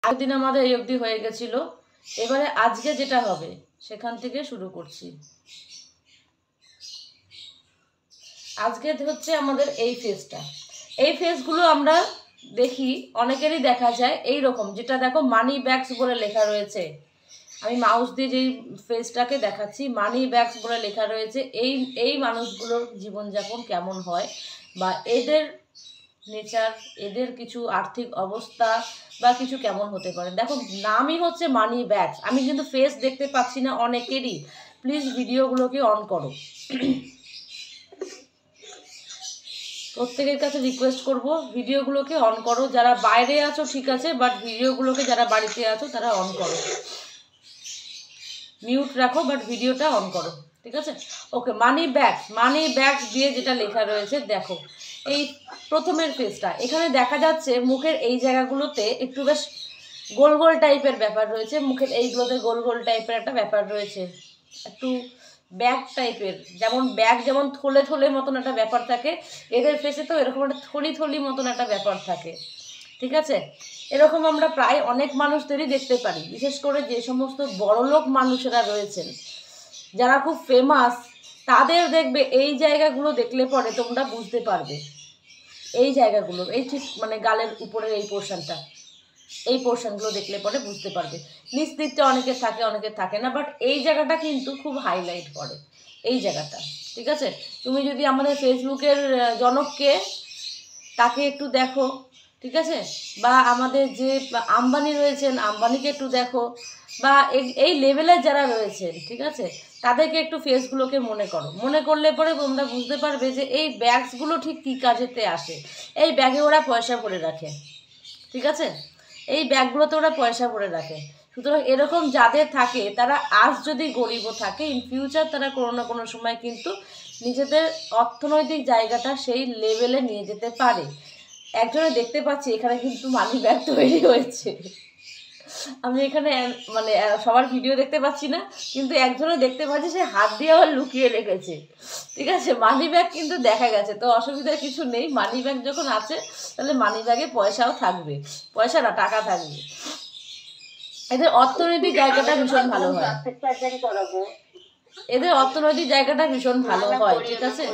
একদিন আমাদের এই অবধি হয়ে গেছিল, এবারে আজকে যেটা হবে সেখান থেকে শুরু করছি। আজকে হচ্ছে আমাদের এই ফেসটা। এই ফেসগুলো আমরা দেখি অনেকেরই দেখা যায় এই রকম, যেটা দেখো মানি ব্যাগস বলে লেখা রয়েছে। আমি মাউস দিয়ে যেই ফেসটাকে দেখাচ্ছি, মানি ব্যাগস বলে লেখা রয়েছে। এই মানুষগুলোর জীবনযাপন কেমন হয় বা এদের নেচার, এদের কিছু আর্থিক অবস্থা বা কিছু কেমন হতে পারে। দেখো নামই হচ্ছে মানি ব্যাগস, আমি কিন্তু ফেস দেখতে পাচ্ছি না অনেকেরই। প্লিজ ভিডিওগুলোকে অন করো। প্রত্যেকের কাছে রিকোয়েস্ট করব ভিডিওগুলোকে অন করো। যারা বাইরে আছো ঠিক আছে, বাট ভিডিওগুলোকে যারা বাড়িতে আছো তারা অন করো। মিউট রাখো বাট ভিডিওটা অন করো, ঠিক আছে? ওকে, মানি ব্যাগস দিয়ে যেটা লেখা রয়েছে দেখো। এই প্রথমের পেজটা, এখানে দেখা যাচ্ছে মুখের এই জায়গাগুলোতে একটু বেশ গোল গোল টাইপের ব্যাপার রয়েছে। মুখের এইগুলোতে গোল গোল টাইপের একটা ব্যাপার রয়েছে, একটু ব্যাগ টাইপের। যেমন থলে থলে মতন একটা ব্যাপার থাকে, এদের ফেসে তো এরকম একটা থলি মতন একটা ব্যাপার থাকে, ঠিক আছে? এরকম আমরা প্রায় অনেক মানুষদেরই দেখতে পারি, বিশেষ করে যে সমস্ত বড়লোক মানুষেরা রয়েছেন, যারা খুব ফেমাস, তাদের দেখবে এই জায়গাগুলো দেখলে পরে তোমরা বুঝতে পারবে। এই জায়গাগুলো, এই ঠিক মানে গালের উপরের এই পোর্শনটা, এই পোর্শনগুলো দেখলে পরে বুঝতে পারবে। নিচ দিকটা অনেকের থাকে অনেকের থাকে না, বাট এই জায়গাটা কিন্তু খুব হাইলাইট করে, এই জায়গাটা, ঠিক আছে? তুমি যদি আমাদের ফেসবুকের জনককে, তাকে একটু দেখো, ঠিক আছে? বা আমাদের যে আম্বানি রয়েছেন, আম্বানিকে একটু দেখো, বা এই লেভেলের যারা রয়েছেন, ঠিক আছে, তাদেরকে একটু ফেসগুলোকে মনে করলে পরে তোমরা বুঝতে পারবে যে এই ব্যাগসগুলো ঠিক কী কাজেতে আসে। এই ব্যাগে ওরা পয়সা ভরে রাখে, ঠিক আছে? এই ব্যাগগুলোতে ওরা পয়সা ভরে রাখে। সুতরাং এরকম যাদের থাকে, তারা আজ যদি গরিবও থাকে, ইন ফিউচার তারা কোনো না কোনো সময় কিন্তু নিজেদের অর্থনৈতিক জায়গাটা সেই লেভেলে নিয়ে যেতে পারে। একজনে দেখতে পাচ্ছি এখানে কিন্তু মানি ব্যাগ তৈরি হয়েছে। আমি এখানে মানে সবার ভিডিও দেখতে পাচ্ছি না, কিন্তু একজনে দেখতে পাচ্ছি সে হাত দিয়ে আবার লুকিয়ে রেখেছে, ঠিক আছে? মানি ব্যাগ কিন্তু দেখা গেছে, তো অসুবিধার কিছু নেই। মানি ব্যাগ যখন আছে তাহলে মানি ব্যাগে পয়সাও থাকবে, পয়সা না টাকা থাকবে। এদের অর্থনৈতিক জায়গাটা ভীষণ ভালো হয়, এদের অর্থনৈতিক জায়গাটা ভীষণ ভালো হয়, ঠিক আছে?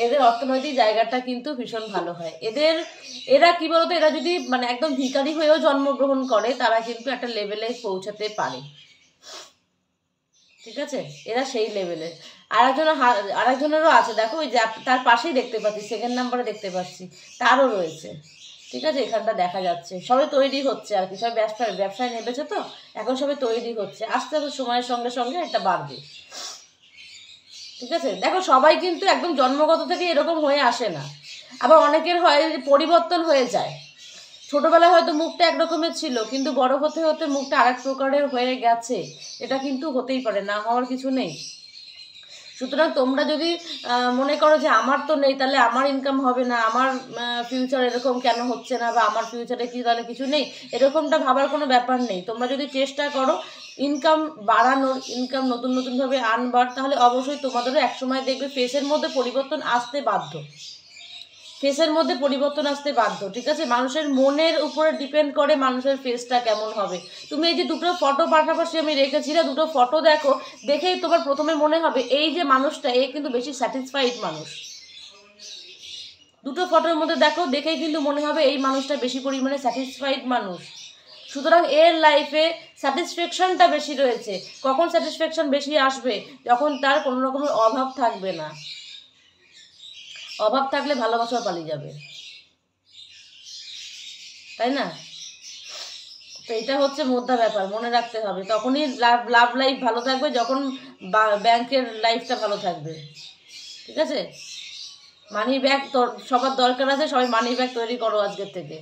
এদের অর্থনৈতিক জায়গাটা কিন্তু ভীষণ ভালো হয়। এরা কি বলতো, এরা যদি মানে একদম ভিখারি হয়েও জন্মগ্রহণ করে, তারা কিন্তু একটা লেভেলে পৌঁছাতে পারে, ঠিক আছে? এরা সেই লেভেলে। আরেকজনেরও আছে, দেখো ওই যে তার পাশেই দেখতে পাচ্ছি, সেকেন্ড নাম্বারে দেখতে পাচ্ছি, তারও রয়েছে, ঠিক আছে? এখানটা দেখা যাচ্ছে, সবাই তৈরি হচ্ছে আর কি, সবাই ব্যবসায় নেমেছে, তো এখন সবাই তৈরি হচ্ছে, আস্তে আস্তে সময়ের সঙ্গে সঙ্গে এটা বাড়বে, ঠিক আছে? দেখো সবাই কিন্তু একদম জন্মগত থেকে এরকম হয়ে আসে না, আবার অনেকের হয় পরিবর্তন হয়ে যায়। ছোটোবেলায় হয়তো মুখটা একরকমের ছিল, কিন্তু বড় হতে হতে মুখটা আরেক প্রকারের হয়ে গেছে, এটা কিন্তু হতেই পারে, না হওয়ার কিছু নেই। সুতরাং তোমরা যদি মনে করো যে আমার তো নেই, তাহলে আমার ইনকাম হবে না, আমার ফিউচার এরকম কেন হচ্ছে না, বা আমার ফিউচারে কি তাহলে কিছু নেই, এরকমটা ভাবার কোনো ব্যাপার নেই। তোমরা যদি চেষ্টা করো ইনকাম বাড়ানোর, ইনকাম নতুন নতুনভাবে আনবার, তাহলে অবশ্যই তোমাদেরও একসময় দেখবে ফেসের মধ্যে পরিবর্তন আসতে বাধ্য, ফেসের মধ্যে পরিবর্তন আসতে বাধ্য, ঠিক আছে? মানুষের মনের উপরে ডিপেন্ড করে মানুষের ফেসটা কেমন হবে। তুমি এই যে দুটো ফটো পাশাপাশি আমি রেখেছি না, দুটো ফটো দেখো, দেখেই তোমার প্রথমে মনে হবে এই যে মানুষটা, এ কিন্তু বেশি স্যাটিসফাইড মানুষ। দুটো ফটোর মধ্যে দেখো, দেখেই কিন্তু মনে হবে এই মানুষটা বেশি পরিমাণে স্যাটিসফাইড মানুষ। সুতরাং এর লাইফে স্যাটিসফ্যাকশনটা বেশি রয়েছে। কখন স্যাটিসফ্যাকশন বেশি আসবে? যখন তার কোনো রকমের অভাব থাকবে না। অভাব থাকলে ভালোবাসা পালিয়ে যাবে, তাই না? তো এটা হচ্ছে মোদ্দা ব্যাপার, মনে রাখতে হবে। তখনই লাভ লাইফ ভালো থাকবে যখন ব্যাংকের লাইফটা ভালো থাকবে, ঠিক আছে? মানি ব্যাগ সবার দরকার আছে, সবাই মানি ব্যাগ তৈরি করো আজকের থেকে।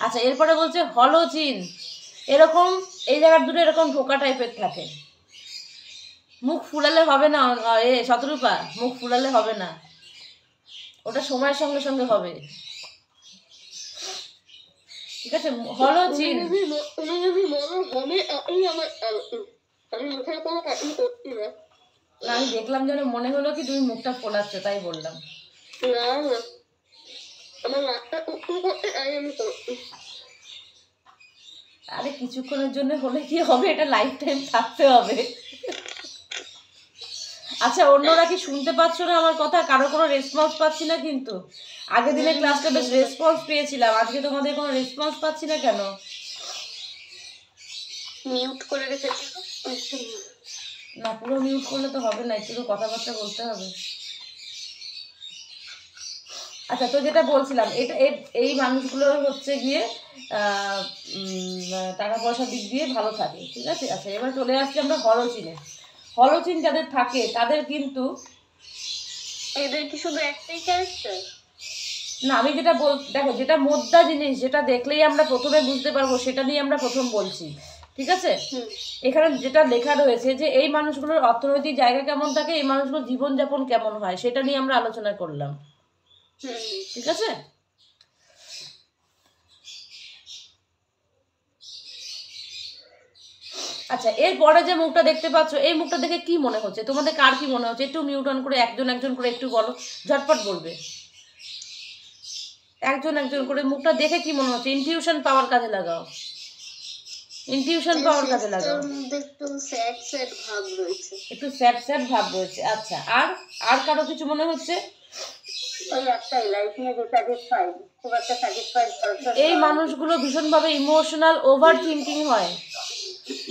আচ্ছা, এরপরে বলছে হলোচিন, এরকম এই জায়গার দুটো এরকম ঢোকা টাইপের থাকে। মুখ ফুলালে হবে না, শতরূপা, মুখ ফুলালে হবে না, ওটা সময়ের সঙ্গে সঙ্গে হবে, ঠিক আছে? হলোচিন, আমি দেখলাম যেন মনে হলো কি তুমি মুখটা ফোলাচ্ছ, তাই বললাম। আরে কিছুক্ষণের জন্য হলে কি হবে, এটা লাইফ টাইম থাকতে হবে। আচ্ছা অন্যরা কি শুনতে পাচ্ছ না আমার কথা? কারো কোনো রেসপন্স পাচ্ছি না কিন্তু। আগের দিনের ক্লাসটা বেশ রেসপন্স পেয়েছিলাম, আজকে তোমাদের কোনো রেসপন্স পাচ্ছি না কেন? মিউট করে রেখেছি না, পুরো মিউট করলে তো হবে না, একটু তো কথাবার্তা বলতে হবে। আচ্ছা তো যেটা বলছিলাম, এটা এই মানুষগুলোর হচ্ছে গিয়ে টাকা পয়সার দিক দিয়ে ভালো থাকে, ঠিক আছে। আচ্ছা এবার চলে আসছি আমরা হলচিনে। হলচিন যাদের থাকে তাদের কিন্তু, এদের কি শুধু একটাই ক্যারেক্টার? না আমি যেটা দেখো, যেটা মোদ্দা জিনিস, যেটা দেখলেই আমরা প্রথমে বুঝতে পারবো, সেটা নিয়ে আমরা প্রথম বলছি, ঠিক আছে। এখানে যেটা লেখা রয়েছে যে এই মানুষগুলোর অর্থনৈতিক জায়গা কেমন থাকে, এই মানুষগুলোর জীবনযাপন কেমন হয়, সেটা নিয়ে আমরা আলোচনা করলাম, ঠিক আছে। আচ্ছা এরপরে যে মুখটা দেখতে পাচ্ছ, এই মুখটা দেখে কি মনে হচ্ছে তোমাদের? কার কি মনে হচ্ছে? একটু মিউট অন করে একজন একজন করে একটু বলো, ঝটপট বলবে, একজন একজন করে। মুখটা দেখে কি মনে হচ্ছে? ইনটিউশন পাওয়ার কাজে লাগাও, ইনটিউশন পাওয়ার কাজে লাগাও। একটু স্যাড স্যাড ভাব রয়েছে, একটু স্যাড স্যাড ভাব রয়েছে। আচ্ছা আর আর কারো কিছু মনে হচ্ছে? এই মানুষগুলো ভীষণভাবে ইমোশনাল ওভার থিঙ্কিং হয়,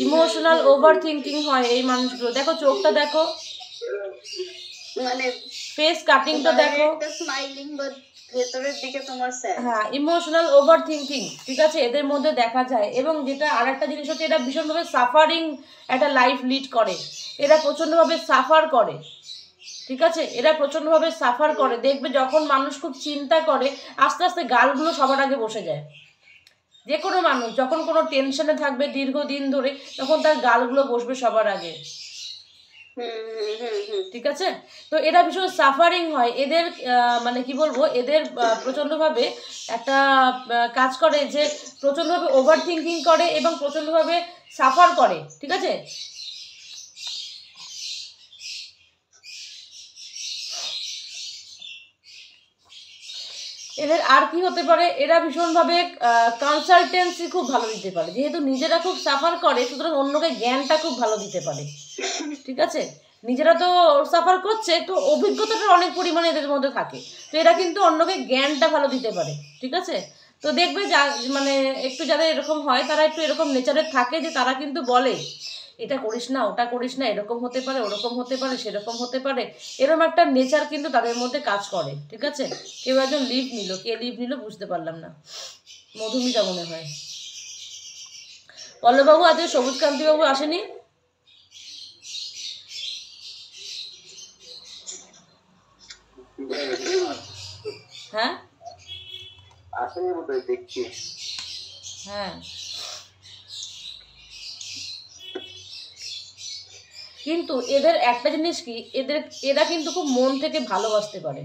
ইমোশনাল ওভার থিঙ্কিং হয় এই মানুষগুলো। দেখো চোখটা দেখো, মানে ফেস কাটিংটা দেখো, স্মাইলিং বাট ভেতরের দিকে তোমার স্যাড। হ্যাঁ ইমোশনাল ওভার থিঙ্কিং, ঠিক আছে, এদের মধ্যে দেখা যায়। এবং যেটা আর একটা জিনিস হচ্ছে, এরা ভীষণভাবে সাফারিং একটা লাইফ লিড করে, এরা প্রচণ্ডভাবে সাফার করে, ঠিক আছে। এরা প্রচণ্ডভাবে সাফার করে, দেখবে যখন মানুষ খুব চিন্তা করে আস্তে আস্তে গালগুলো সবার আগে বসে যায়। যে কোনো মানুষ যখন কোনো টেনশনে থাকবে দীর্ঘদিন ধরে, তখন তার গালগুলো বসবে সবার আগে, ঠিক আছে। তো এরা ভীষণ সাফারিং হয়, এদের মানে কি বলবো, এদের প্রচণ্ডভাবে একটা কাজ করে যে প্রচণ্ডভাবে ওভার থিঙ্কিং করে এবং প্রচণ্ডভাবে সাফার করে, ঠিক আছে। এদের আর কি হতে পারে, এরা ভীষণভাবে কনসালটেন্সি খুব ভালো দিতে পারে, যেহেতু নিজেরা খুব সাফার করে সুতরাং অন্যকে জ্ঞানটা খুব ভালো দিতে পারে, ঠিক আছে। নিজেরা তো সাফার করছে, তো অভিজ্ঞতাটা অনেক পরিমাণে এদের মধ্যে থাকে, তো এরা কিন্তু অন্যকে জ্ঞানটা ভালো দিতে পারে, ঠিক আছে। তো দেখবে যা মানে একটু যাদের এরকম হয়, তারা একটু এরকম নেচারের থাকে যে তারা কিন্তু বলে এটা করিস না, ওটা করিস না, এরকম হতে পারে, ওরকম হতে পারে, সেরকম হতে পারে, এরকম একটা নেচার কিন্তু তাদের মধ্যে কাজ করে, ঠিক আছে। কেউ একজন লিভ নিল, কে লিভ নিল বুঝতে পারলাম না, মধুমিতা মনে হয়। পল্লববাবু আজকে সবুজকান্তিবাবু আসেনি? হ্যাঁ হ্যাঁ, কিন্তু এদের একটা জিনিস কি, এরা কিন্তু খুব মন থেকে ভালোবাসতে পারে,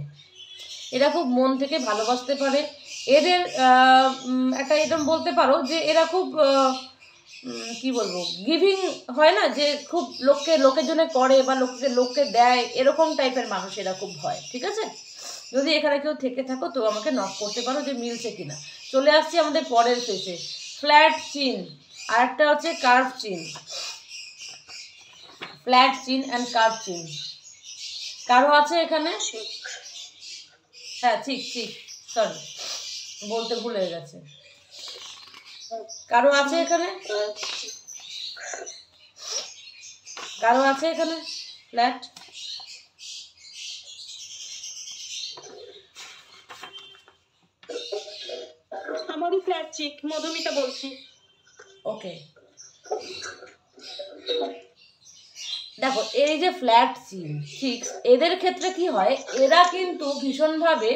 এরা খুব মন থেকে ভালোবাসতে পারে। এদের একটা এরকম বলতে পারো যে এরা খুব কি বলবো, গিভিং হয় না, যে খুব লোকের জন্য করে বা লোককে দেয়, এরকম টাইপের মানুষ এরা খুব হয়, ঠিক আছে। যদি এখানে কেউ থেকে থাকো তো আমাকে নক করতে পারো যে মিলছে কিনা। চলে আসছি আমাদের পরের ফেসে, ফ্ল্যাট চিন, আর একটা হচ্ছে কার্ভ চিন, ফ্ল্যাট চিন অ্যান্ড কার্ভ চিন। কারো আছে এখানে? হ্যাঁ ঠিক ঠিক, সরি বলতে ভুল হয়ে গেছে। কারো আছে এখানে? কারো আছে এখানে ফ্ল্যাট? আমারই ফ্ল্যাট চিক, মধুমিতা বলছি। ওকে দেখো, এই যে ফ্ল্যাট চিন সিক্স, এদের ক্ষেত্রে কি হয়, এরা কিন্তু ভীষণভাবে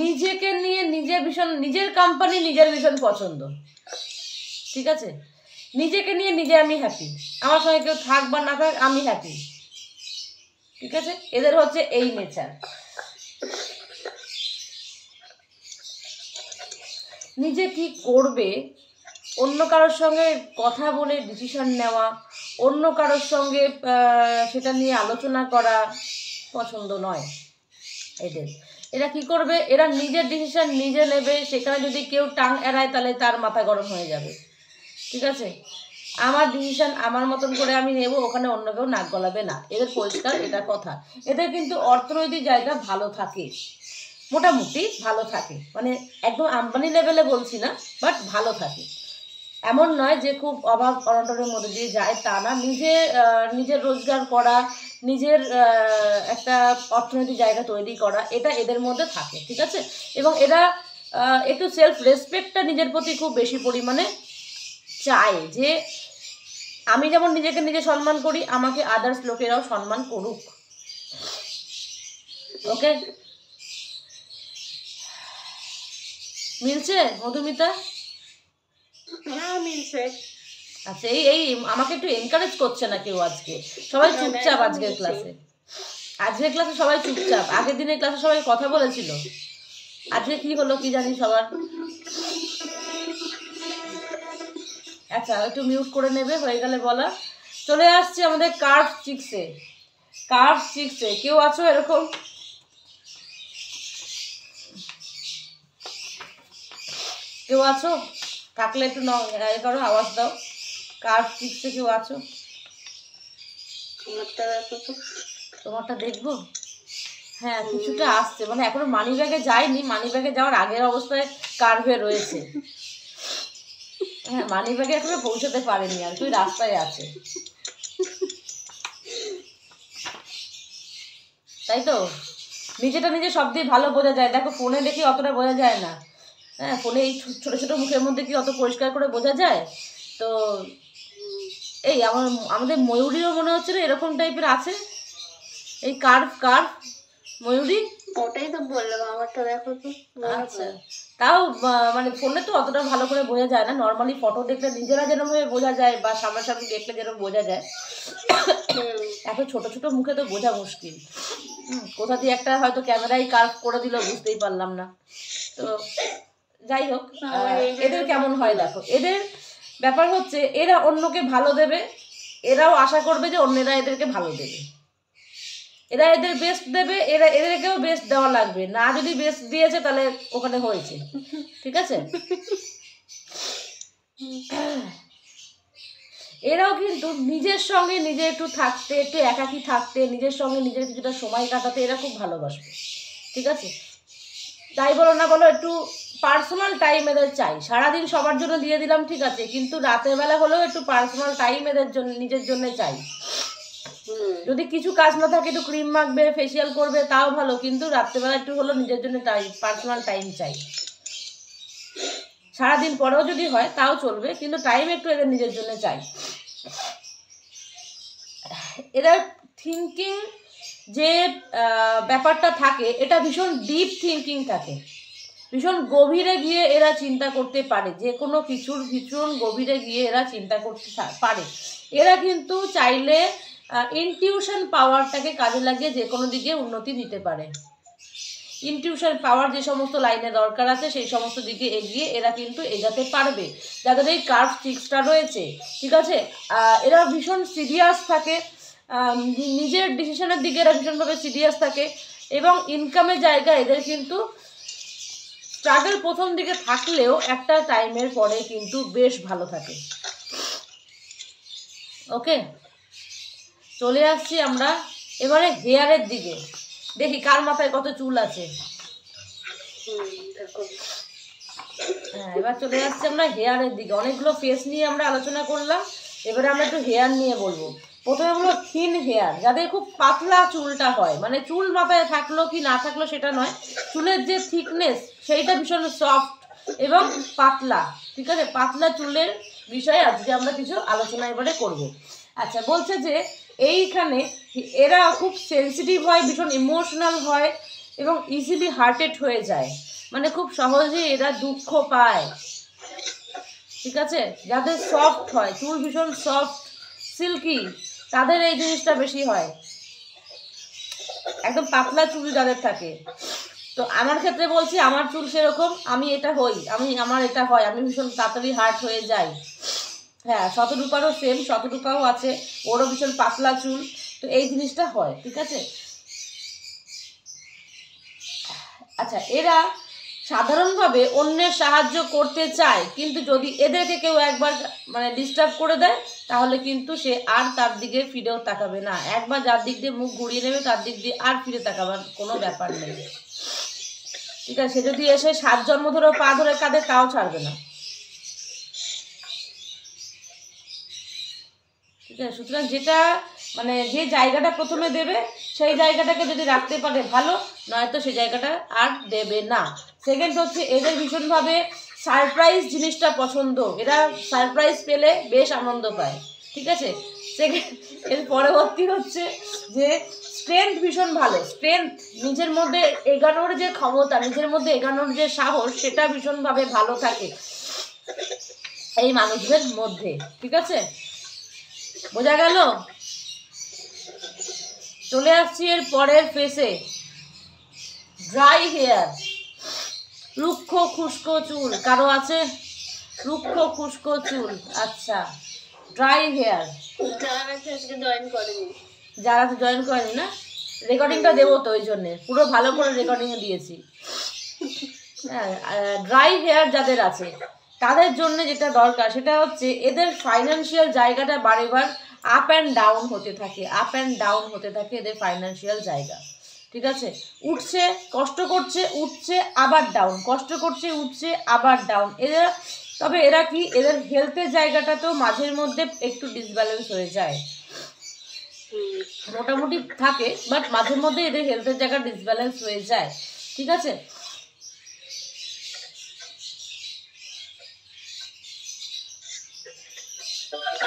নিজেকে নিয়ে নিজের কোম্পানি নিজের ভীষণ পছন্দ, ঠিক আছে। নিজেকে নিয়ে নিজে আমি হ্যাপি, আমার সঙ্গে কেউ থাক বা না থাক আমি হ্যাপি, ঠিক আছে। এদের হচ্ছে এই নেচার। নিজে কি করবে, অন্য কারোর সঙ্গে কথা বলে ডিসিশন নেওয়া, অন্য কারোর সঙ্গে সেটা নিয়ে আলোচনা করা পছন্দ নয় এদের। এরা কি করবে, এরা নিজের ডিসিশন নিজে নেবে, সেখানে যদি কেউ টাং এড়ায় তাহলে তার মাথা গরম হয়ে যাবে, ঠিক আছে, আমার ডিসিশন আমার মতন করে আমি নেব, ওখানে অন্য কেউ নাক গলাবে না, এদের পরিষ্কার এটা কথা। এদের কিন্তু অর্থনৈতিক জায়গা ভালো থাকে, মোটামুটি ভালো থাকে, মানে একদম আম্বানি লেভেলে বলছি না, বাট ভালো থাকে। এমন নয় যে খুব অভাব অনটনের মধ্যে দিয়ে যায়, তা না। নিজের রোজগার করা, নিজের একটা অর্থনৈতিক জায়গা তৈরি করা, এটা এদের মধ্যে থাকে, ঠিক আছে। এবং এরা একটু সেলফ রেসপেক্টটা নিজের প্রতি খুব বেশি পরিমাণে চায়, যে আমি যেমন নিজেকে নিজে সম্মান করি, আমাকে আদার্স লোকেরাও সম্মান করুক। ওকে, মিলছে মধুমিতা? হ্যাঁ মিলছে। আচ্ছা, এই এই আমাকে একটু এনকারেজ করছে না কেউ আজকে, সবাই চুপচাপ আজকের ক্লাসে। আজকের ক্লাসে সবাই চুপচাপ, আগের দিনের ক্লাসে সবাই কথা বলেছিল, আজকে কি হলো কি জানি সবার। আচ্ছা, একটু মিউট করে নেবে, হয়ে গেলে বলা। চলে আসছে আমাদের কার্ভ চিক্সে। কার্ভ চিক্সে কেউ আছো এরকম? কেউ আছো? থাকলে একটু এ করো, আওয়াজ দাও। কার্ভ চিক্সে কেউ আছো? তোমারটা দেখবো। হ্যাঁ, কিছুটা আসছে, মানে এখনো মানি ব্যাগে যায়নি, মানি ব্যাগে যাওয়ার আগের অবস্থায় কার্ভে রয়েছে। হ্যাঁ, মানি ব্যাগে এখনো পৌঁছাতে পারেনি, আর কি রাস্তায় আছে, তাই তো। নিজেটা নিজে সব দিয়ে ভালো বোঝা যায়, দেখো ফোনে দেখি অতটা বোঝা যায় না। হ্যাঁ, ফোনে এই ছোটো ছোটো মুখের মধ্যে কি অত পরিষ্কার করে বোঝা যায়? তো এই আমাদের ময়ূরীও মনে হচ্ছে না এরকম টাইপের আছে, এই কার্ভ ময়ূরী। ওটাই তো বললাম, আমারটা দেখো তো। আচ্ছা, তাও মানে ফোনে তো অতটা ভালো করে বোঝা যায় না, নর্মালি ফটো দেখলে নিজেরা যেরকমভাবে বোঝা যায়, বা সামনাসামনি দেখলে যেরকম বোঝা যায়, এত ছোট ছোট মুখে তো বোঝা মুশকিল। কোথা দিয়ে একটা হয়তো ক্যামেরায় কার্ভ করে দিল, বুঝতেই পারলাম না। তো যাই হোক, এদের কেমন হয় দেখো। এদের ব্যাপার হচ্ছে, এরা অন্যকে ভালো দেবে, এরাও আশা করবে যে অন্যেরা এদেরকে ভালো দেবে, এরা এদের বেস্ট দেবে, এদেরকেও বেস্ট দেওয়া লাগবে, না যদি বেস্ট দিয়েছে তাহলে ওখানে হয়েছে, ঠিক আছে। এরাও কিন্তু নিজের সঙ্গে নিজে একটু থাকতে, একটু একাকী থাকতে, নিজের সঙ্গে নিজের কিছুটা সময় কাটাতে এরা খুব ভালোবাসবে, ঠিক আছে। তাই বলো না বলো, একটু পার্সোনাল টাইম এদের চাই। সারাদিন সবার জন্য দিয়ে দিলাম, ঠিক আছে, কিন্তু রাতের বেলা হলেও একটু পার্সোনাল টাইম এদের জন্য, নিজের জন্য চাই। যদি কিছু কাজ না থাকে, একটু ক্রিম মাখবে, ফেসিয়াল করবে, তাও ভালো, কিন্তু রাত্রেবেলা একটু হলো নিজের জন্য টাইম, পার্সোনাল টাইম চাই। সারাদিন পরেও যদি হয় তাও চলবে, কিন্তু টাইম একটু এদের নিজের জন্য চাই। এরা থিঙ্কিং যে ব্যাপারটা থাকে, এটা ভীষণ ডিপ থিঙ্কিং থাকে, ভীষণ গভীরে গিয়ে এরা চিন্তা করতে পারে, যে কোনো কিছুর ভীষণ গভীরে গিয়ে এরা চিন্তা করতে পারে। এরা কিন্তু চাইলে ইনটিউশন পাওয়ারটাকে কাজে লাগিয়ে যে কোনো দিকে উন্নতি দিতে পারে। ইনটিউশন পাওয়ার যে সমস্ত লাইনে দরকার আছে, সেই সমস্ত দিকে এগিয়ে এরা কিন্তু এগাতে পারবে, যাদের এই কার্ভ চিক্সটা রয়েছে, ঠিক আছে। এরা ভীষণ সিরিয়াস থাকে, নিজের ডিসিশনের দিকে এরা ভীষণভাবে সিরিয়াস থাকে, এবং ইনকামের জায়গা এদের কিন্তু স্ট্রাগল প্রথম দিকে থাকলেও একটা টাইমের পরে কিন্তু বেশ ভালো থাকে। ওকে, চলে আসছি আমরা এবারে হেয়ারের দিকে। দেখি কার মাথায় কত চুল আছে। হ্যাঁ, এবার চলে আসছি আমরা হেয়ারের দিকে। অনেকগুলো ফেস নিয়ে আমরা আলোচনা করলাম, এবারে আমরা একটু হেয়ার নিয়ে বলবো। প্রথমে হলো থিন হেয়ার, যাদের খুব পাতলা চুলটা হয়, মানে চুল মাথায় থাকলো কি না থাকলো সেটা নয়, চুলের যে থিকনেস সেইটা ভীষণ সফট এবং পাতলা, ঠিক আছে। পাতলা চুলের বিষয়ে আজকে আমরা কিছু আলোচনা এবারে করব। আচ্ছা, বলছে যে এইখানে এরা খুব সেন্সিটিভ হয়, ভীষণ ইমোশনাল হয়, এবং ইজিলি হার্টেড হয়ে যায়, মানে খুব সহজে এরা দুঃখ পায়, ঠিক আছে। যাদের সফট হয় চুল, ভীষণ সফট সিল্কি, তাদের এই জিনিসটা বেশি হয়। একদম পাতলা চুল যাদের থাকে, তো আমার ক্ষেত্রে বলছি, আমার চুল সেরকম, আমি এটা হই, আমার এটা হয়, আমি ভীষণ তাড়াতাড়ি হার্ট হয়ে যাই। হ্যাঁ, শতরূপারও সেম, শতরূপাও আছে, ওরও ভীষণ পাতলা চুল, তো এই জিনিসটা হয়, ঠিক আছে। আচ্ছা, এরা সাধারণভাবে অন্যের সাহায্য করতে চায়, কিন্তু যদি এদেরকে কেউ একবার মানে ডিস্টার্ব করে দেয় তাহলে কিন্তু সে আর তার দিকে ফিরেও তাকাবে না। একবার যার দিক দিয়ে মুখ ঘুরিয়ে নেবে তার দিক দিয়ে আর ফিরে তাকাবার কোনো ব্যাপার নেই। ঠিক আছে, সে যদি এসে 7 জন্ম ধরেও পা ধরে কাঁদে তাও ছাড়বে না। ঠিক আছে, সুতরাং যেটা মানে যে জায়গাটা প্রথমে দেবে সেই জায়গাটাকে যদি রাখতে পারে ভালো, নয়তো সেই জায়গাটা আর দেবে না। সেকেন্ড হচ্ছে এদের ভীষণভাবে সারপ্রাইজ জিনিসটা পছন্দ, এরা সারপ্রাইজ পেলে বেশ আনন্দ পায়। ঠিক আছে, সেকেন্ড এর পরবর্তী হচ্ছে যে স্ট্রেংথ ভীষণ ভালো, স্ট্রেংথ নিজের মধ্যে এগানোর যে ক্ষমতা, নিজের মধ্যে এগানোর যে সাহস, সেটা ভীষণভাবে ভালো থাকে এই মানুষদের মধ্যে। ঠিক আছে, বোঝা গেল? চলে আসছি এর পরের ফেসে। ড্রাই হেয়ার, রুক্ষ খুস্ক চুল। কারো আছে রুক্ষ খুস্ক চুল? আচ্ছা, ড্রাই হেয়ার। যারা তো জয়েন করেনি না, রেকর্ডিংটা দেবো তো ওই জন্যে, পুরো ভালো করে রেকর্ডিং দিয়েছি। হ্যাঁ, ড্রাই হেয়ার যাদের আছে তাদের জন্য যেটা দরকার সেটা হচ্ছে এদের ফাইন্যান্সিয়াল জায়গাটা বারেবার আপ অ্যান্ড ডাউন হতে থাকে, আপ অ্যান্ড ডাউন হতে থাকে এদের ফাইন্যান্সিয়াল জায়গা। ঠিক আছে, উঠছে, কষ্ট করছে, উঠছে, আবার ডাউন, কষ্ট করছে, উঠছে, আবার ডাউন। এরা তবে এরা কি, এদের হেলথের জায়গাটা তো মাঝের মধ্যে একটু ডিসব্যালেন্স হয়ে যায়, মোটামুটি থাকে, বাট মাঝের মধ্যে এদের হেলথের জায়গা ডিসব্যালেন্স হয়ে যায়। ঠিক আছে,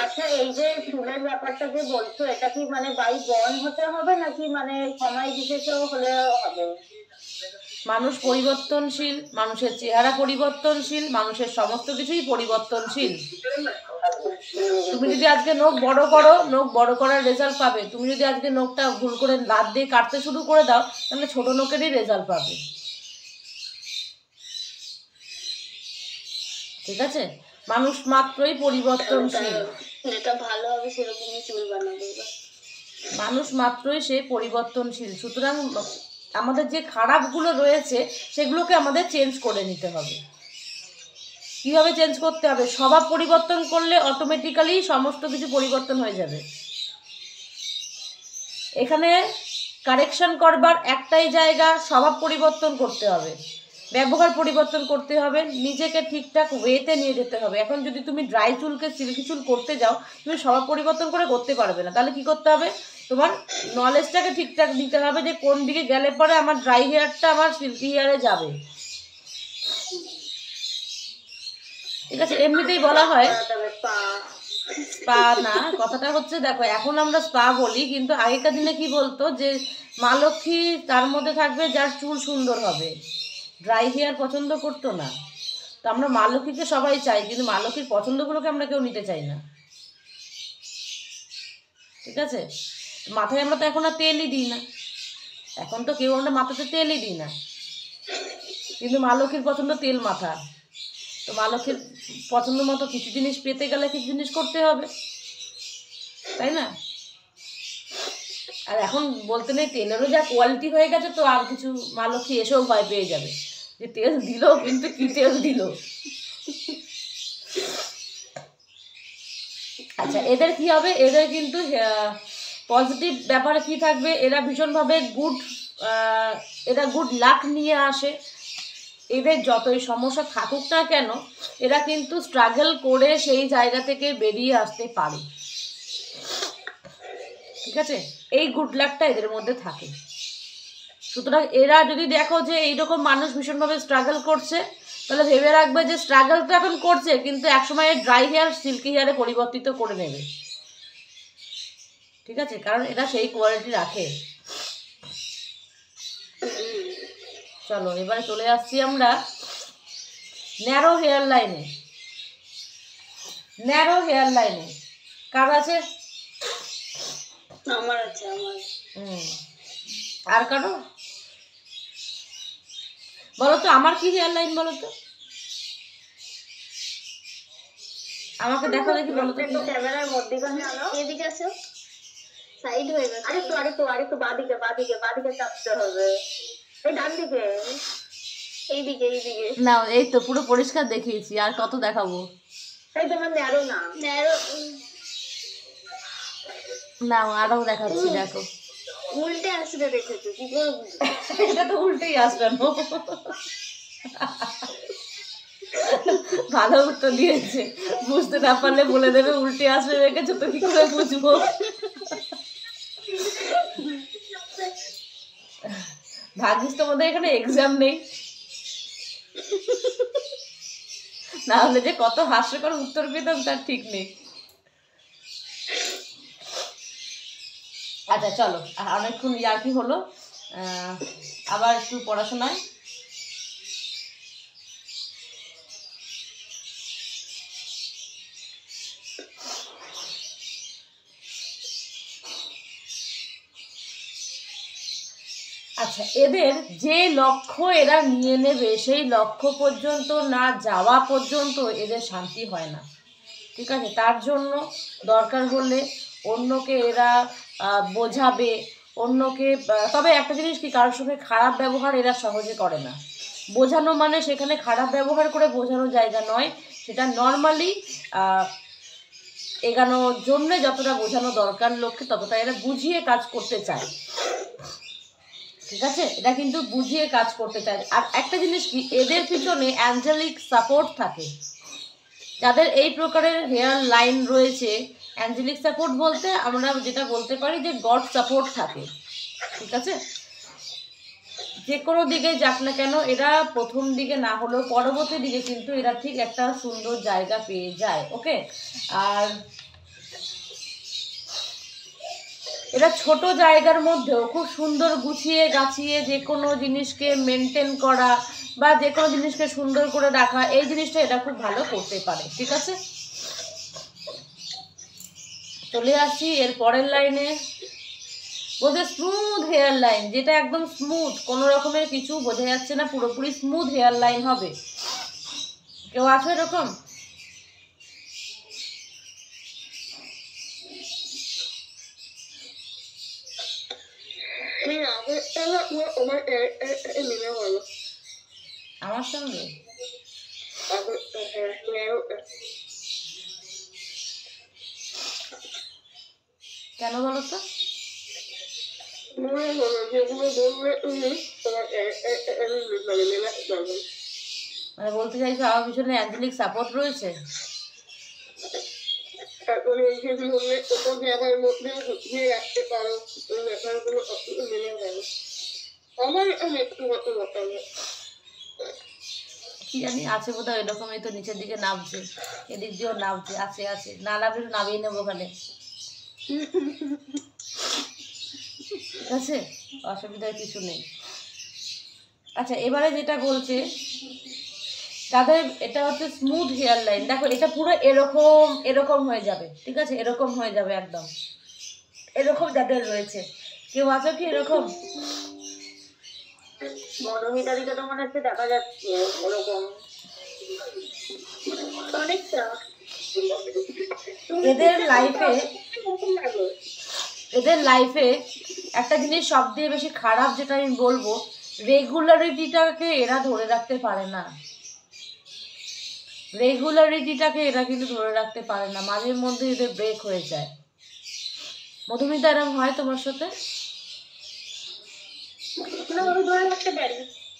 আচ্ছা, এই যে চুলের ব্যাপারটা যে বলছো, এটা কি মানে বাই বর্ন হতে হবে নাকি মানে সময় বিশেষেও হলেও হবে? মানুষ পরিবর্তনশীল, মানুষের চেহারা পরিবর্তনশীল, মানুষের সমস্ত কিছুই পরিবর্তনশীল। তুমি যদি আজকে নখ বড় করো, নখ বড় করার রেজাল্ট পাবে। তুমি যদি আজকে নখটা ভুল করে দাঁত দিয়ে কাটতে শুরু করে দাও তাহলে ছোট নখেরই রেজাল্ট পাবে। ঠিক আছে, মানুষ মাত্রই পরিবর্তনশীল, যেটা ভালো হবে সেরকমই চুল বানাবে, মানুষ মাত্রই সে পরিবর্তনশীল। সুতরাং আমাদের যে খারাপগুলো রয়েছে সেগুলোকে আমাদের চেঞ্জ করে নিতে হবে। কীভাবে চেঞ্জ করতে হবে? স্বভাব পরিবর্তন করলে অটোমেটিক্যালি সমস্ত কিছু পরিবর্তন হয়ে যাবে। এখানে কারেকশন করবার একটাই জায়গা, স্বভাব পরিবর্তন করতে হবে, ব্যবহার পরিবর্তন করতে হবে, নিজেকে ঠিকঠাক ওয়েতে নিয়ে যেতে হবে। এখন যদি তুমি ড্রাই চুলকে সিল্কি চুল করতে যাও, তুমি স্বভাব পরিবর্তন করে করতে পারবে না। তাহলে কি করতে হবে? তোমার নলেজটাকে ঠিকঠাক দিতে হবে যে কোন দিকে গেলে পরে আমার ড্রাই হেয়ারটা আমার সিল্কি হেয়ারে যাবে। ঠিক আছে, এমনিতেই বলা হয় স্পা না, কথাটা হচ্ছে দেখো এখন আমরা স্পা বলি, কিন্তু আগেকার দিনে কি বলতো যে মা লক্ষ্মী তার মধ্যে থাকবে যার চুল সুন্দর হবে, ড্রাই হেয়ার পছন্দ করতো না। তো আমরা মা লক্ষ্মীকে সবাই চাই, কিন্তু মা লক্ষ্মীর পছন্দগুলোকে আমরা কেউ নিতে চাই না। ঠিক আছে, মাথায় আমরা তো এখন আর তেলই দিই না, এখন তো কেউ আমরা মাথাতে তেলই দিই না, কিন্তু মা লক্ষ্মীর পছন্দ তেল মাথা। তো মা লক্ষ্মীর পছন্দ মতো কিছু জিনিস পেতে গেলে কিছু জিনিস করতে হবে, তাই না? আর এখন বলতে নেই, তেলেরও যা কোয়ালিটি হয়ে গেছে, তো আর কিছু মা লক্ষ্মী এসেও ভয় পেয়ে যাবে যে তেল দিল, কিন্তু কি তেল দিল। আচ্ছা, এদের কি হবে? এদের কিন্তু পজিটিভ ব্যাপারে কি থাকবে, এরা ভীষণভাবে এরা গুড লাক নিয়ে আসে। এদের যতই সমস্যা থাকুক না কেন, এরা কিন্তু স্ট্রাগল করে সেই জায়গা থেকে বেরিয়ে আসতে পারে। ঠিক আছে, এই গুড লাকটা এদের মধ্যে থাকে। সুতরাং এরা যদি দেখো যে এইরকম মানুষ ভীষণভাবে স্ট্রাগল করছে, তাহলে ভেবে রাখবে যে স্ট্রাগল তো এখন করছে, কিন্তু একসময় ড্রাই হেয়ার সিল্কি হেয়ারে পরিবর্তিত করে নেবে। ঠিক আছে, কারণ এরা সেই কোয়ালিটি রাখে। চলো এবারে চলে আসছি আমরা ন্যারো হেয়ার লাইনে। ন্যারো হেয়ার লাইনে কার আছে? আমার আছে, আমার। আর কারো? বলো তো আমার কি হেয়ার লাইন, বলো তো আমাকে, দেখো দেখি, বলো তো। ক্যামেরার মধ্যখানে আনো, এদিকে আসো, সাইড হয়ে গেছে। আরেকটু বাঁদিকে চাপতে হবে, এই ডান দিকে। এইদিকে এইদিকে না এই তো পুরো পরিষ্কার দেখিয়েছি, আর কত দেখাবো? এই তোমার ন্যারো না ন্যারো না আরো দেখাচ্ছি, দেখো উল্টে আসবে দেখেছো কি করে এটা তো উল্টেই আসলানো। ভালো উত্তর দিয়েছে, বুঝতে না পারলে বলে দেবে উল্টে আসবে রেখেছো তো কি করে বুঝবো। ভাগ্যিস তোমাদের এখানে এক্সাম নেই, না হলে যে কত হাস্যকর উত্তর পেতাম তার ঠিক নেই। আচ্ছা চলো, অনেকক্ষণ ইয়ার্কি হলো, আবার একটু পড়াশোনায়। আচ্ছা, এদের যে লক্ষ্য এরা নিয়ে নেবে সেই লক্ষ্য পর্যন্ত না যাওয়া পর্যন্ত এদের শান্তি হয় না, ঠিক আছে? তার জন্য দরকার হলে অন্যকে এরা বোঝাবে, অন্যকে তবে একটা জিনিস কি, কারোর সঙ্গে খারাপ ব্যবহার এরা সহজে করে না। বোঝানো মানে সেখানে খারাপ ব্যবহার করে বোঝানোর জায়গা নয়, সেটা নর্মালি এগানোর জন্য যতটা বোঝানো দরকার লোককে ততটা এরা বুঝিয়ে কাজ করতে চায়, ঠিক আছে? এটা কিন্তু বুঝিয়ে কাজ করতে চায়। আর একটা জিনিস কি, এদের পিছনে অ্যাঞ্জেলিক সাপোর্ট থাকে। যাদের এই প্রকারের হেয়ার লাইন রয়েছে, অ্যাঞ্জেলিক সাপোর্ট বলতে আমরা যেটা বলতে পারি যে গড সাপোর্ট থাকে, ঠিক আছে? যে কোনো দিকে যাক না কেন এরা প্রথম দিকে না হলেও পরবর্তী দিকে কিন্তু এরা ঠিক একটা সুন্দর জায়গা পেয়ে যায়, ওকে? আর এরা ছোট জায়গার মধ্যেও খুব সুন্দর গুছিয়ে গাছিয়ে যে কোনো জিনিসকে মেনটেন করা বা যে কোনো জিনিসকে সুন্দর করে রাখা, এই জিনিসটা এটা খুব ভালো করতে পারে, ঠিক আছে? চলে আসি এর পরের লাইনে, বলতে স্মুথ হেয়ার লাইন, যেটা একদম স্মুথ, কোনো রকমের কিছু বোঝা যাচ্ছে না, পুরোপুরি স্মুথ হেয়ার লাইন হবে। কেউ আছে এরকম? আমার সঙ্গে কেন বলো তো? মানে বলতে চাইছো আমার পিছনে অ্যাঞ্জেলিক সাপোর্ট রয়েছে? কি জানি, আছে বোধহয় এরকমই, তো নিচের দিকে নামছে, এদিক দিয়েও নামছে, আছে আছে, না নামলে একটু নামিয়ে নেবো ওখানে, ঠিক আছে? অসুবিধার কিছু নেই। আচ্ছা, এবারে যেটা বলছে তাদের এটা হচ্ছে স্মুথ হেয়ার লাইন, দেখো এটা পুরো এরকম এরকম হয়ে যাবে, ঠিক আছে? এরকম হয়ে যাবে একদম, এরকম যাদের রয়েছে। কেউ আছো কি এরকম? মনোমিতারিকে তো মনে হচ্ছে দেখা যাচ্ছে ওরকম অনেকটা। এদের লাইফে একটা জিনিস সব দিয়ে বেশি খারাপ যেটা আমি বলবো, রেগুলারিটিটাকে এরা ধরে রাখতে পারে না। রেগুলারিটিটাকে এরা কিন্তু ধরে রাখতে পারে না, মাঝে মধ্যে এদের ব্রেক হয়ে যায়। মধুমিতা, এরকম হয় তোমার সাথে?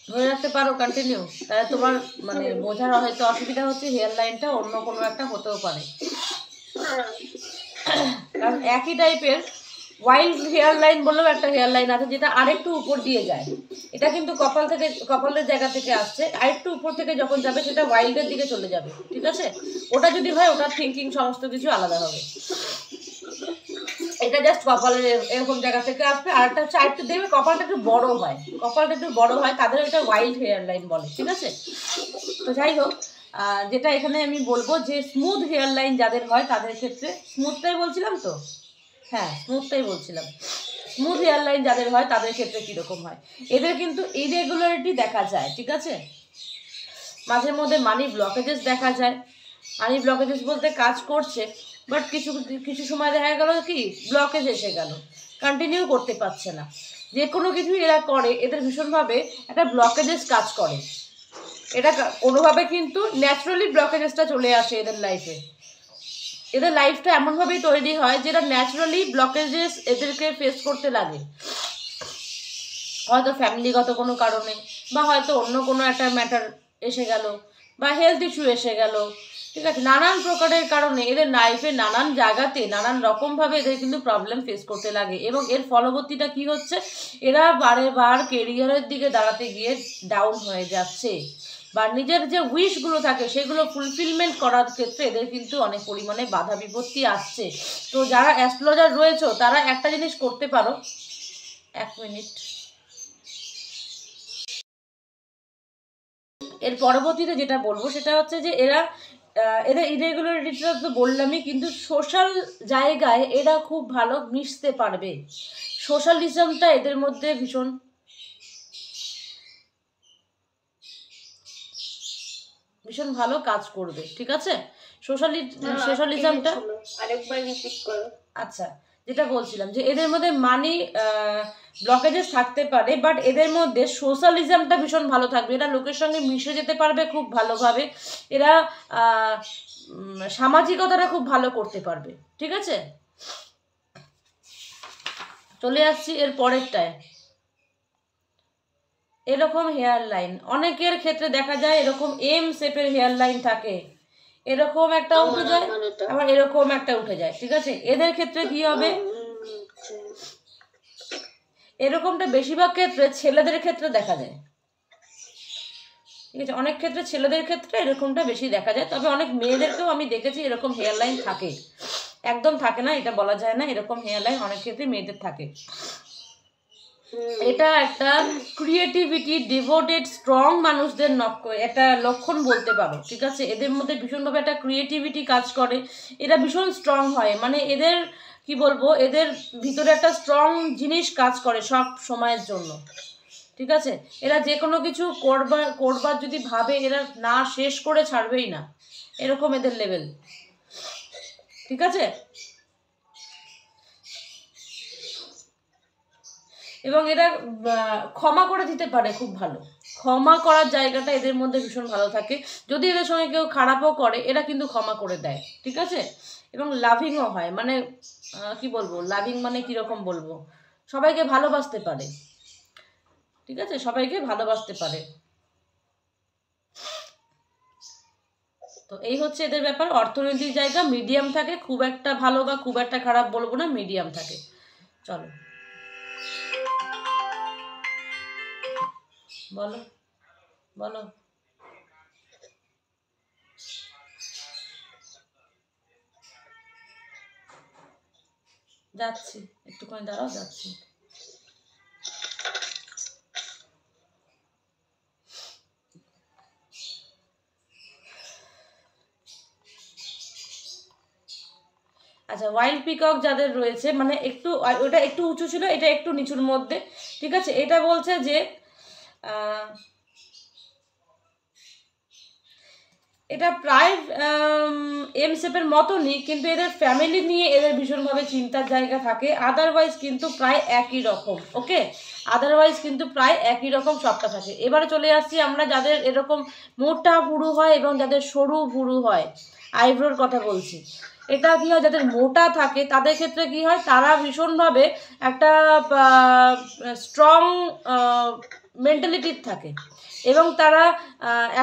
ধরে রাখতে পারো কন্টিনিউ? তাহলে তোমার মানে বোঝার হয়তো অসুবিধা হচ্ছে, হেয়ার লাইনটা অন্য কোনো একটা হতেও পারে, কারণ একই টাইপের ওয়াইল্ড হেয়ার লাইন বললেও একটা হেয়ার লাইন আছে যেটা আরেকটু উপর দিয়ে যায়, এটা কিন্তু কপাল থেকে, কপালের জায়গা থেকে আসছে, আরেকটু উপর থেকে যখন যাবে সেটা ওয়াইল্ডের দিকে চলে যাবে, ঠিক আছে? ওটা যদি হয় ওটার থিঙ্কিং সমস্ত কিছু আলাদা হবে। এটা জাস্ট কপালের এরকম জায়গা থেকে আসবে, আর একটা হচ্ছে আরেকটু দেখবে কপালটা একটু বড় হয়, কপালটা একটু বড় হয়, তাদের এটা ওয়াইল্ড হেয়ার লাইন বলে, ঠিক আছে? তো যাই হোক, যেটা এখানে আমি বলবো যে স্মুথ হেয়ার লাইন যাদের হয় তাদের ক্ষেত্রে, স্মুথটাই বলছিলাম তো, হ্যাঁ স্মুথটাই বলছিলাম, স্মুথ হেয়ার লাইন যাদের হয় তাদের ক্ষেত্রে কীরকম হয়, এদের কিন্তু ইরেগুলারিটি দেখা যায়, ঠিক আছে? মাঝে মধ্যে মানি ব্লকেজেস দেখা যায়। মানি ব্লকেজেস বলতে কাজ করছে বাট কিছু কিছু সময় দেখা গেল কি ব্লকেজ এসে গেল, কন্টিনিউ করতে পারছে না। যে কোনো কিছু এরা করে এদের ভীষণভাবে একটা ব্লকেজেস কাজ করে, এটা কোনোভাবে কিন্তু ন্যাচারালি ব্লকেজেসটা চলে আসে এদের লাইফে। এদের লাইফটা এমনভাবেই তৈরি হয় যেটা ন্যাচারালি ব্লকেজেস এদেরকে ফেস করতে লাগে, হয়তো ফ্যামিলিগত কোনো কারণে, বা হয়তো অন্য কোনো একটা ম্যাটার এসে গেল, বা হেলথ ইস্যু এসে গেল, ঠিক আছে। নানান প্রকারের কারণে এদের লাইফে নানান জায়গাতে নানান রকমভাবে এদের কিন্তু প্রবলেম ফেস করতে লাগে, এবং এর ফলবর্তীটা কি হচ্ছে, এরা বারে বার কেরিয়ারের দিকে দাঁড়াতে গিয়ে ডাউন হয়ে যাচ্ছে, বা নিজের যে উইশগুলো থাকে সেগুলো ফুলফিলমেন্ট করার ক্ষেত্রে এদের কিন্তু অনেক পরিমাণে বাধা বিপত্তি আসছে। তো যারা অ্যাস্ট্রোলজার রয়েছে তারা একটা জিনিস করতে পারো, 1 মিনিট, এর পরবর্তীতে যেটা বলবো সেটা হচ্ছে যে এদের ইরেগুলারিটিটা তো বললামই, কিন্তু সোশ্যাল জায়গায় এরা খুব ভালো মিশতে পারবে। সোশ্যালিজমটা এদের মধ্যে ভীষণ ভালো কাজ করবে, ঠিক আছে। সোশ্যালিজমটা আরেকবার রিপিট করো। আচ্ছা, যেটা বলছিলাম যে এদের মধ্যে মানি ব্লকেজেস থাকতে পারে, বাট এদের মধ্যে সোশ্যালিজমটা ভীষণ ভালো থাকবে। এরা লোকের সঙ্গে মিশে যেতে পারবে খুব ভালোভাবে, এরা সামাজিকতাটা খুব ভালো করতে পারবে, ঠিক আছে। চলে আসছি এর পরেরটায়। এরকম হেয়ার লাইন অনেকের ক্ষেত্রে দেখা যায়, এরকম এম শেপের হেয়ার লাইন থাকে, এরকম একটা উঠে যায়, আবার এরকম একটা উঠে যায়, ঠিক আছে। এদের ক্ষেত্রে কি হবে, এরকমটা বেশিরভাগ ক্ষেত্রে ছেলেদের ক্ষেত্রে দেখা যায়, ঠিক আছে। অনেক ক্ষেত্রে ছেলেদের ক্ষেত্রে এরকমটা বেশি দেখা যায়, তবে অনেক মেয়েদেরকেও আমি দেখেছি এরকম হেয়ার লাইন থাকে, একদম থাকে না এটা বলা যায় না, এরকম হেয়ার লাইন অনেক ক্ষেত্রে মেয়েদের থাকে। এটা একটা ক্রিয়েটিভিটি, ডিভোটেড, স্ট্রং মানুষদের একটা লক্ষণ বলতে পারো, ঠিক আছে। এদের মধ্যে ভীষণভাবে একটা ক্রিয়েটিভিটি কাজ করে, এরা ভীষণ স্ট্রং হয়, মানে এদের কি বলবো, এদের ভিতরে একটা স্ট্রং জিনিস কাজ করে সব সময়ের জন্য, ঠিক আছে। এরা যে কোনো কিছু করবার যদি ভাবে, এরা না শেষ করে ছাড়বেই না, এরকম এদের লেভেল, ঠিক আছে। এবং এরা ক্ষমা করে দিতে পারে খুব ভালো, ক্ষমা করার জায়গাটা এদের মধ্যে ভীষণ ভালো থাকে। যদি এদের সঙ্গে কেউ খারাপও করে এরা কিন্তু ক্ষমা করে দেয়, ঠিক আছে। এবং লাভিংও হয়, মানে কি বলবো, লাভিং মানে কীরকম বলবো, সবাইকে ভালোবাসতে পারে, ঠিক আছে, সবাইকে ভালোবাসতে পারে। তো এই হচ্ছে এদের ব্যাপার। অর্থনৈতিক জায়গা মিডিয়াম থাকে, খুব একটা ভালো বা খুব একটা খারাপ বলবো না, মিডিয়াম থাকে। চলো বলো বলো। যাচ্ছি, একটুখানি দাঁড়াও, যাচ্ছি। আচ্ছা, ওয়াইল্ড পিকক যাদের রয়েছে, মানে একটু ওটা একটু উঁচু ছিল, এটা একটু নিচুর মধ্যে, ঠিক আছে। এটা বলছে যে এটা প্রায় এম শেপের মতনই, কিন্তু এদের ফ্যামিলি নিয়ে এদের ভীষণভাবে চিন্তার জায়গা থাকে, আদারওয়াইজ কিন্তু প্রায় একই রকম, ওকে, আদারওয়াইজ কিন্তু প্রায় একই রকম সবটা থাকে। এবারে চলে আসছি আমরা যাদের এরকম মোটা ভুরু হয় এবং যাদের সরু ভুরু হয়, আইব্রোর কথা বলছি। এটা কী হয়, যাদের মোটা থাকে তাদের ক্ষেত্রে কি হয়, তারা ভীষণভাবে একটা স্ট্রং মেন্টালিটির থাকে, এবং তারা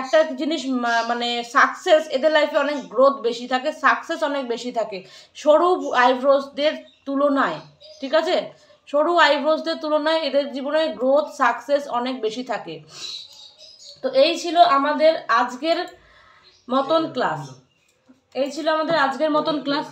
একটা জিনিস মানে সাকসেস, এদের লাইফে অনেক গ্রোথ বেশি থাকে, সাকসেস অনেক বেশি থাকে সরু আইব্রোসদের তুলনায়, ঠিক আছে। সরু আইব্রোসদের তুলনায় এদের জীবনে গ্রোথ, সাকসেস অনেক বেশি থাকে। তো এই ছিল আমাদের আজকের মতন ক্লাস, এই ছিল আমাদের আজকের মতন ক্লাস।